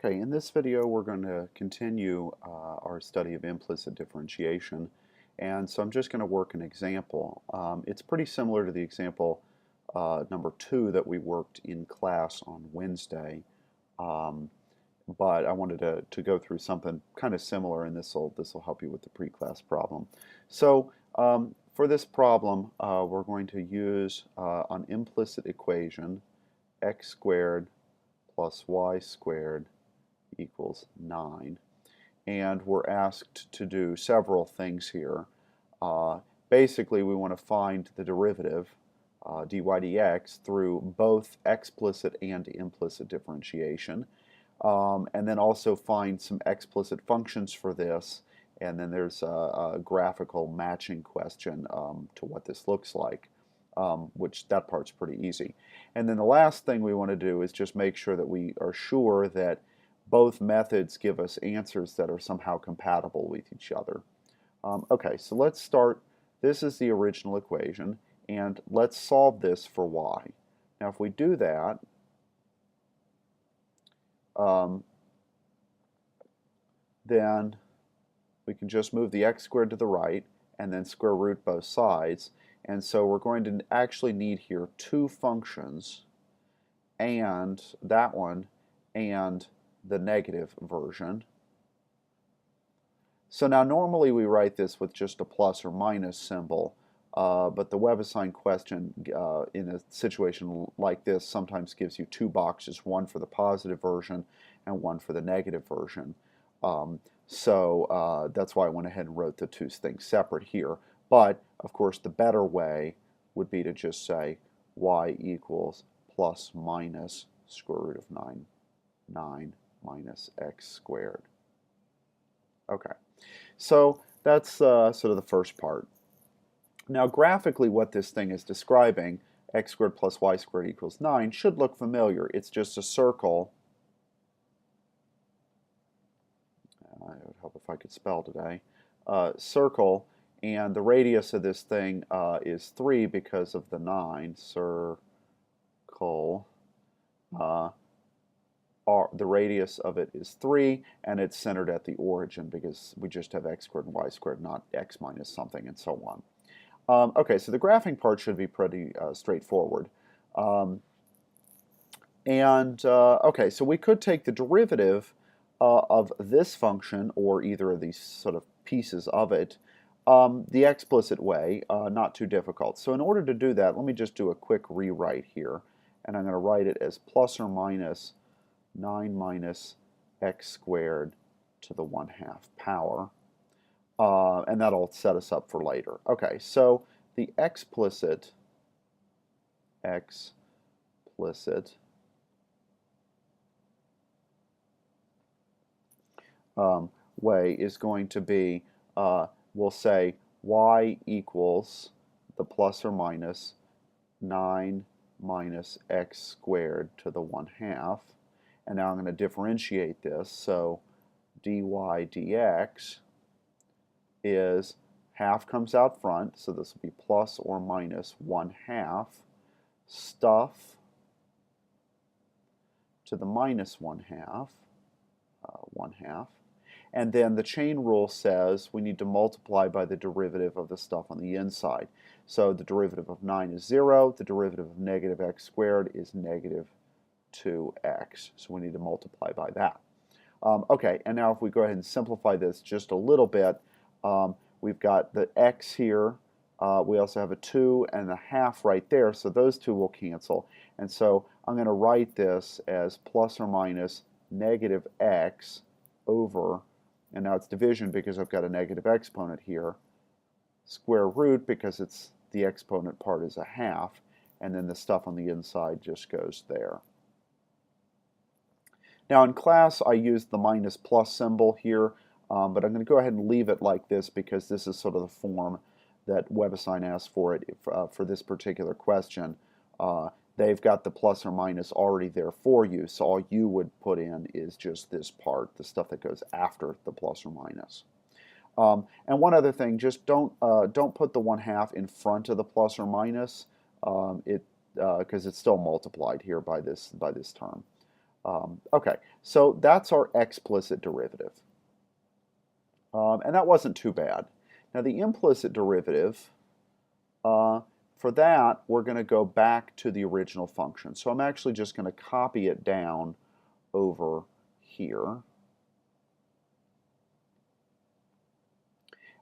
Okay, in this video we're going to continue our study of implicit differentiation, and so I'm just going to work an example. It's pretty similar to the example number 2 that we worked in class on Wednesday, um, but I wanted to go through something kind of similar, and this will help you with the pre-class problem. So for this problem we're going to use an implicit equation, x squared plus y squared equals 9. And we're asked to do several things here. Basically, we want to find the derivative, dy dx, through both explicit and implicit differentiation. And then also find some explicit functions for this. And then there's a graphical matching question to what this looks like, which that part's pretty easy. And then the last thing we want to do is just make sure that we are sure that both methods give us answers that are somehow compatible with each other. Okay, so let's start. This is the original equation, and let's solve this for y. Now if we do that, then we can just move the x squared to the right and then square root both sides. And so we're going to actually need here two functions, and that one and the negative version. So now normally we write this with just a plus or minus symbol, but the web-assigned question in a situation like this sometimes gives you two boxes, one for the positive version and one for the negative version. So that's why I went ahead and wrote the two things separate here. But of course the better way would be to just say y equals plus minus square root of 9 minus x squared. Okay, so that's sort of the first part. Now graphically what this thing is describing, x squared plus y squared equals 9, should look familiar. It's just a circle. It would help if I could spell today. Circle, and the radius of this thing is 3 because of the 9. Circle. The radius of it is 3, and it's centered at the origin because we just have x squared and y squared, not x minus something, and so on. Okay, so the graphing part should be pretty straightforward. Okay, so we could take the derivative of this function, or either of these sort of pieces of it, the explicit way, not too difficult. So in order to do that, let me just do a quick rewrite here, and I'm going to write it as plus or minus 9 minus x squared to the 1/2 power, and that'll set us up for later. Okay, so the explicit way is going to be, we'll say y equals the plus or minus 9 minus x squared to the 1/2. And now I'm going to differentiate this, so dy dx is half comes out front, so this will be plus or minus 1/2 stuff to the minus 1/2, 1/2. And then the chain rule says we need to multiply by the derivative of the stuff on the inside. So the derivative of 9 is 0, the derivative of negative x squared is negative 2x, so we need to multiply by that. Okay, and now if we go ahead and simplify this just a little bit, we've got the x here, we also have a 2 and a half right there, so those two will cancel. And so I'm going to write this as plus or minus negative x over, and now it's division because I've got a negative exponent here, square root because it's the exponent part is a half, and then the stuff on the inside just goes there. Now in class I used the minus plus symbol here, but I'm going to go ahead and leave it like this because this is sort of the form that WebAssign asked for it for this particular question. They've got the plus or minus already there for you, so all you would put in is just this part, the stuff that goes after the plus or minus. And one other thing, just don't put the 1/2 in front of the plus or minus, because it's still multiplied here by this term. Okay, so that's our explicit derivative. And that wasn't too bad. Now the implicit derivative, for that, we're going to go back to the original function. So I'm actually just going to copy it down over here.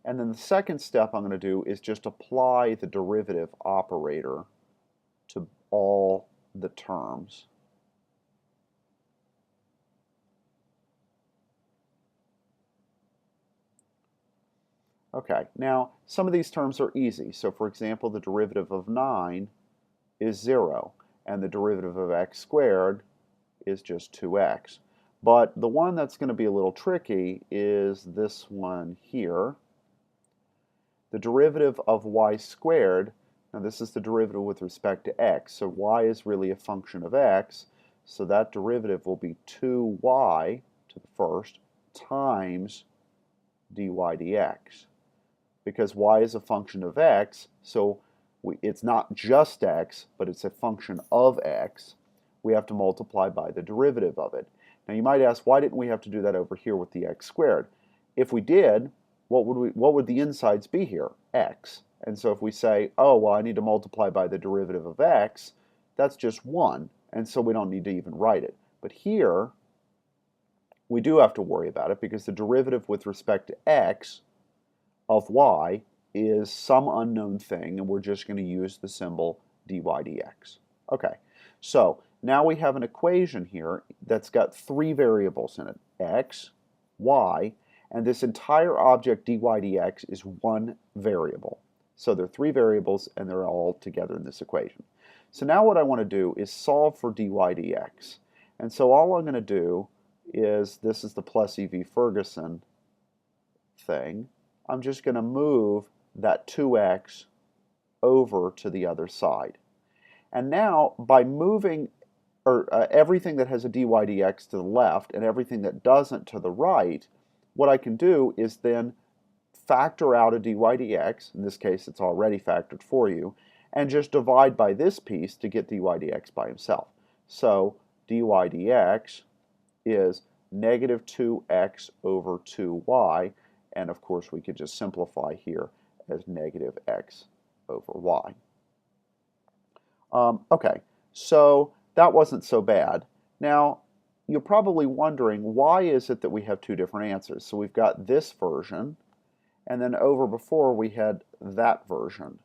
And then the second step I'm going to do is just apply the derivative operator to all the terms. Okay, now some of these terms are easy. So for example, the derivative of 9 is 0, and the derivative of x squared is just 2x. But the one that's going to be a little tricky is this one here. The derivative of y squared, now this is the derivative with respect to x, so y is really a function of x, so that derivative will be 2y to the first times dy dx. Because y is a function of x, so it's not just x, but it's a function of x, we have to multiply by the derivative of it. Now you might ask, why didn't we have to do that over here with the x squared? If we did, what would the insides be here? X. And so if we say, oh, well, I need to multiply by the derivative of x, that's just 1, and so we don't need to even write it. But here, we do have to worry about it because the derivative with respect to x of y is some unknown thing, and we're just going to use the symbol dy dx. Okay, so now we have an equation here that's got 3 variables in it, x, y, and this entire object dy dx is 1 variable. So there are 3 variables, and they're all together in this equation. So now what I want to do is solve for dy dx. And so all I'm going to do is, this is the plus EV Ferguson thing, I'm just going to move that 2x over to the other side. And now, by moving everything that has a dy dx to the left and everything that doesn't to the right, what I can do is then factor out a dy dx, in this case it's already factored for you, and just divide by this piece to get dy dx by himself. So dy dx is negative 2x over 2y, and of course we could just simplify here as negative x over y. Okay, so that wasn't so bad. Now, you're probably wondering, why is it that we have 2 different answers? So we've got this version, and then over before we had that version.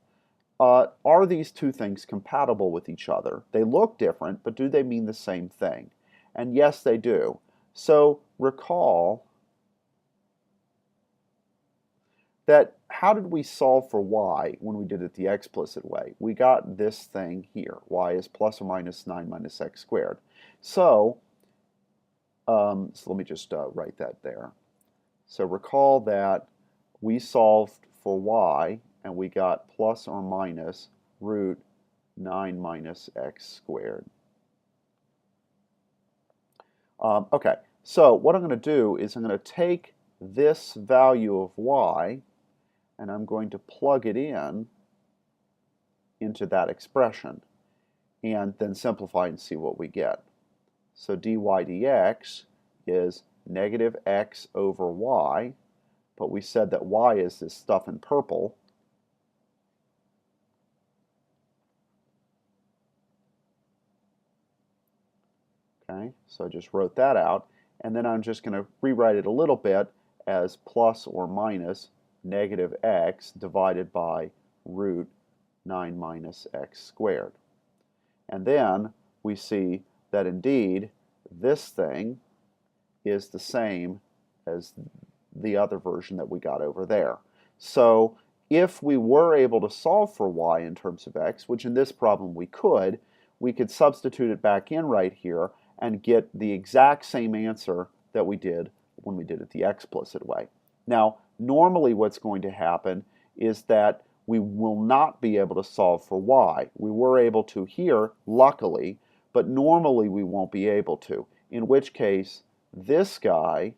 Are these 2 things compatible with each other? They look different, but do they mean the same thing? And yes, they do. So recall that how did we solve for y when we did it the explicit way? We got this thing here. Y is plus or minus 9 minus x squared. So let me just write that there. So recall that we solved for y and we got plus or minus root 9 minus x squared. Okay, so what I'm going to do is I'm going to take this value of y and I'm going to plug it into that expression and then simplify and see what we get. So dy dx is negative x over y, but we said that y is this stuff in purple. Okay, so I just wrote that out, and then I'm just going to rewrite it a little bit as plus or minus negative x divided by root 9 minus x squared. And then we see that indeed this thing is the same as the other version that we got over there. So if we were able to solve for y in terms of x, which in this problem we could substitute it back in right here and get the exact same answer that we did when we did it the explicit way. Now, normally what's going to happen is that we will not be able to solve for y. We were able to here, luckily, but normally we won't be able to, in which case this guy,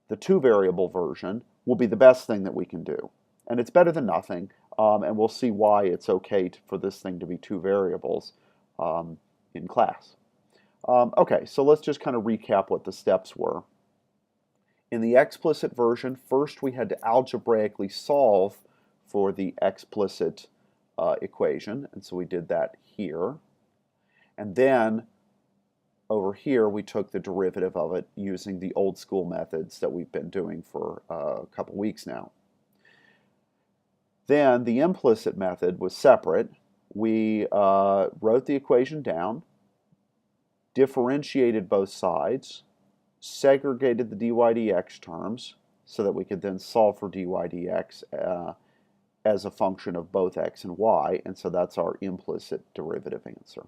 the 2-variable version, will be the best thing that we can do. And it's better than nothing, and we'll see why it's okay for this thing to be 2 variables in class. Okay, so let's just kind of recap what the steps were. In the explicit version, first we had to algebraically solve for the explicit equation, and so we did that here. And then over here we took the derivative of it using the old school methods that we've been doing for a couple weeks now. Then the implicit method was separate. We wrote the equation down, differentiated both sides, segregated the dy dx terms so that we could then solve for dy dx as a function of both x and y, and so that's our implicit derivative answer.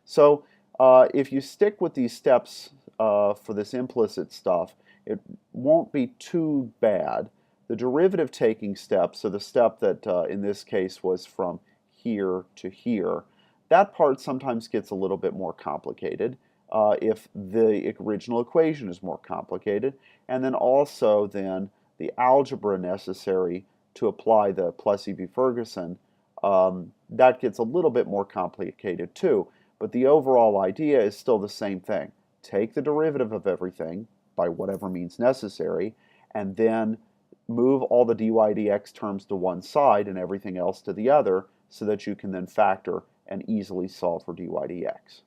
So if you stick with these steps for this implicit stuff, it won't be too bad. The derivative taking step, so the step that in this case was from here to here, that part sometimes gets a little bit more complicated if the original equation is more complicated, and then also then the algebra necessary to apply the Plessy-v. That gets a little bit more complicated too, but the overall idea is still the same thing. Take the derivative of everything by whatever means necessary, and then move all the dy dx terms to one side and everything else to the other so that you can then factor and easily solve for dy dx.